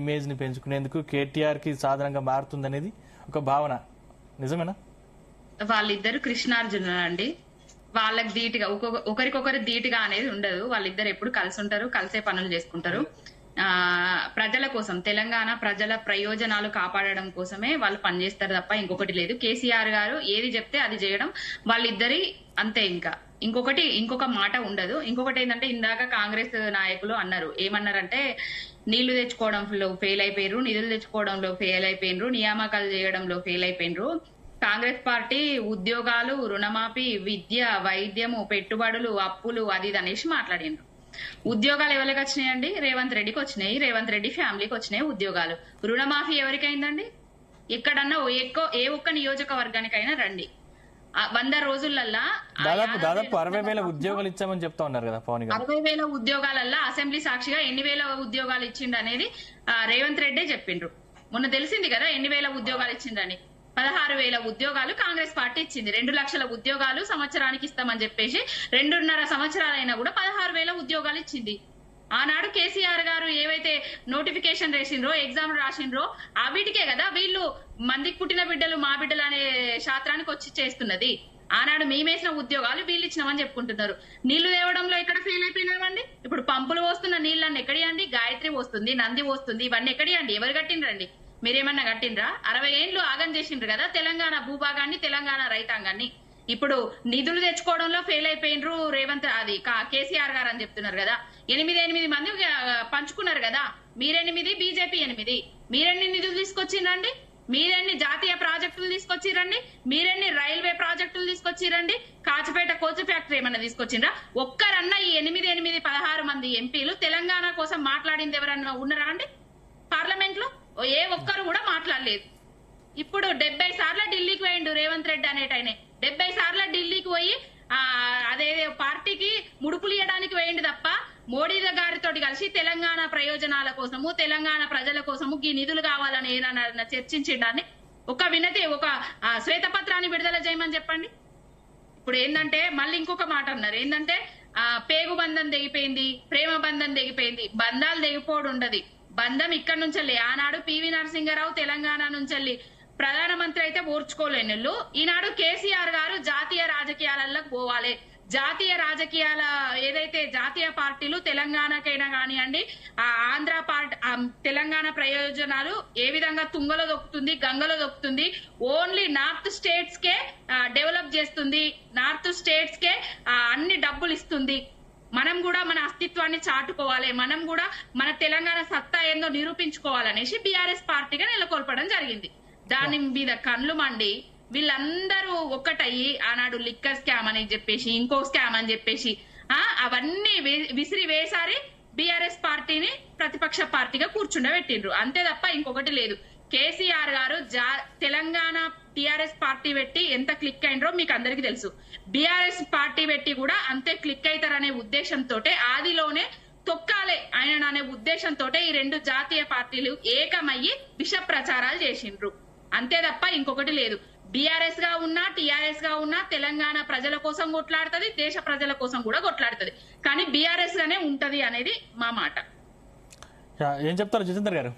Image ని పెంచుకునేందుకు కేటీఆర్ కి సాధనంగా మారుతుందనేది ఒక భావన, నిజమేనా? వాళ్ళిద్దరు కృష్ణార్జునులు అండి. వాళ్ళకి ధీటుగా ఒకరికొకరు ధీటుగా అనేది ఉండదు. వాళ్ళిద్దరు ఎప్పుడు కలిసి ఉంటారు, కలిసే పనులు చేసుకుంటారు. ప్రజల కోసం, తెలంగాణ ప్రజల ప్రయోజనాలు కాపాడడం కోసమే వాళ్ళు పనిచేస్తారు తప్ప ఇంకొకటి లేదు. కేసీఆర్ గారు ఏది చెప్తే అది చేయడం వాళ్ళిద్దరి అంతే. ఇంకా ఇంకొక మాట ఉండదు. ఇంకొకటి ఏంటంటే, ఇందాక కాంగ్రెస్ నాయకులు అన్నారు, ఏమన్నారంటే నీళ్లు తెచ్చుకోవడంలో ఫెయిల్ అయిపోయినరు, నిధులు తెచ్చుకోవడంలో ఫెయిల్ అయిపోయినరు, నియామకాలు చేయడంలో ఫెయిల్ అయిపోయినరు. కాంగ్రెస్ పార్టీ ఉద్యోగాలు, రుణమాఫీ, విద్య, వైద్యము, పెట్టుబడులు, అప్పులు అది ఇది అనేసి మాట్లాడిండ్రు. ఉద్యోగాలు ఎవరికి వచ్చినాయండి? రేవంత్ రెడ్డికి వచ్చినాయి, రేవంత్ రెడ్డి ఫ్యామిలీకి వచ్చినాయి ఉద్యోగాలు. రుణమాఫీ ఎవరికైందండి? ఎక్కడన్నా ఏ ఒక్క నియోజకవర్గానికైనా రండి, 100 రోజులల్లా దాదాపు 60,000 ఉద్యోగాలు ఇచ్చామని చెప్తా ఉన్నారు కదా పవన్ గారు. 60,000 ఉద్యోగాలల్లా అసెంబ్లీ సాక్షిగా ఎన్ని వేల ఉద్యోగాలు ఇచ్చిండు అనేది రేవంత్ రెడ్డే చెప్పిండ్రు. మొన్న తెలిసింది కదా ఎన్ని వేల ఉద్యోగాలు ఇచ్చిండ్రని. 16,000 ఉద్యోగాలు కాంగ్రెస్ పార్టీ ఇచ్చింది. 2 లక్షల ఉద్యోగాలు సంవత్సరానికి ఇస్తామని చెప్పేసి 2.5 సంవత్సరాలైనా కూడా 16,000 ఉద్యోగాలు ఇచ్చింది. ఆనాడు కేసీఆర్ గారు ఏవైతే నోటిఫికేషన్ రాసిండ్రో, ఎగ్జామ్ రాసిండ్రో వీటికే కదా వీళ్ళు మందికి పుట్టిన బిడ్డలు మా బిడ్డలు అనే శాస్త్రానికి వచ్చి చేస్తున్నది. ఆనాడు మేమేసిన ఉద్యోగాలు వీళ్ళు ఇచ్చినామని చెప్పుకుంటున్నారు. నీళ్లు తేవడంలో ఎక్కడ ఫెయిల్ అయిపోయినామండి? ఇప్పుడు పంపులు పోస్తున్న నీళ్ళని ఎక్కడియండి? గాయత్రి వస్తుంది, నంది వస్తుంది, ఇవన్నీ ఎక్కడియండి? ఎవరు కట్టిండ్రండి? మీరేమన్నా కట్టిండ్రా? 60 ఏండ్లు ఆగం చేసిండ్రు కదా తెలంగాణ భూభాగాన్ని, తెలంగాణ రైతాంగాన్ని. ఇప్పుడు నిధులు తెచ్చుకోవడంలో ఫెయిల్ అయిపోయినరు రేవంత్, అది కేసీఆర్ గారు అని చెప్తున్నారు కదా. 8 మంది పంచుకున్నారు కదా, మీరెనిమిది, బీజేపీ 8. మీరెన్ని నిధులు తీసుకొచ్చిండ్రండి? మీరెన్ని జాతీయ ప్రాజెక్టులు తీసుకొచ్చిరండి? మీరెన్ని రైల్వే ప్రాజెక్టులు తీసుకొచ్చిరండి? కాచిపేట కోచ్ ఫ్యాక్టరీ ఏమన్నా తీసుకొచ్చిండ్రా? ఒక్కరన్నా ఈ 8, 16 మంది ఎంపీలు తెలంగాణ కోసం మాట్లాడింది ఎవరన్నా ఉన్నారా అండి? పార్లమెంట్ లో ఏ ఒక్కరు కూడా మాట్లాడలేదు. ఇప్పుడు 70 సార్లు ఢిల్లీకి పోయిండు రేవంత్ రెడ్డి అనేటైనే. 70 సార్లు ఢిల్లీకి పోయి అదే పార్టీకి ముడుపులు ఇవ్వడానికి పోయిండు తప్ప మోడీ గారితో కలిసి తెలంగాణ ప్రయోజనాల కోసము, తెలంగాణ ప్రజల కోసము ఈ నిధులు కావాలని ఏదైనా చర్చించిండాన్ని ఒక శ్వేతపత్రాన్ని విడుదల చేయమని చెప్పండి. ఇప్పుడు ఏంటంటే మళ్ళీ ఇంకొక మాట అన్నారు, ఏంటంటే పేగు బంధం తెగిపోయింది, ప్రేమ బంధం తెగిపోయింది. బంధాలు తెగిపోవడం ఉండదు. బంధం ఇక్కడ నుంచి ఆనాడు పివి నరసింహారావు తెలంగాణ నుంచి ప్రధానమంత్రి అయితే ఓర్చుకోలేను. ఈనాడు కేసీఆర్ గారు జాతీయ రాజకీయాలకు పోవాలి. జాతీయ రాజకీయాల ఏదైతే జాతీయ పార్టీలు తెలంగాణకైనా కానివ్వండి, ఆంధ్ర పార్టీ తెలంగాణ ప్రయోజనాలు ఏ విధంగా తుంగలో దొక్కుతుంది, గంగలో దొక్కుతుంది, ఓన్లీ నార్త్ స్టేట్స్ కే డెవలప్ చేస్తుంది, నార్త్ స్టేట్స్ కే అన్ని డబ్బులు ఇస్తుంది. మనం కూడా మన అస్తిత్వాన్ని చాటుకోవాలి, మనం కూడా మన తెలంగాణ సత్తా ఏందో నిరూపించుకోవాలనేసి బీఆర్ఎస్ పార్టీగా నెలకొల్పడం జరిగింది. దాని మీద కళ్ళు మండి వీళ్ళందరూ ఒక్కటయ్యి ఆనాడు లిక్కర్ స్కామ్ అని చెప్పేసి, ఇంకో స్కామ్ అని చెప్పేసి అవన్నీ విసిరి వేసారి బీఆర్ఎస్ పార్టీని ప్రతిపక్ష పార్టీగా కూర్చుండబెట్టిండ్రు. అంతే తప్ప ఇంకొకటి లేదు. కేసీఆర్ గారు తెలంగాణ టీఆర్ఎస్ పార్టీ పెట్టి ఎంత క్లిక్ అయినరో మీకు అందరికీ తెలుసు. బీఆర్ఎస్ పార్టీ పెట్టి కూడా అంతే క్లిక్ అవుతారనే ఉద్దేశంతో ఆదిలోనే తొక్కాలే ఆయన అనే ఉద్దేశంతో ఈ 2 జాతీయ పార్టీలు ఏకమయ్యి విష ప్రచారాలు చేసిండ్రు. అంతే తప్ప ఇంకొకటి లేదు. బీఆర్ఎస్ గా ఉన్నా, టీఆర్ఎస్ గా ఉన్నా తెలంగాణ ప్రజల కోసం కొట్లాడుతుంది, దేశ ప్రజల కోసం కూడా కొట్లాడుతుంది. కానీ బీఆర్ఎస్ గానే ఉంటది అనేది మా మాట. ఏం చెప్తారు జితేందర్ గారు?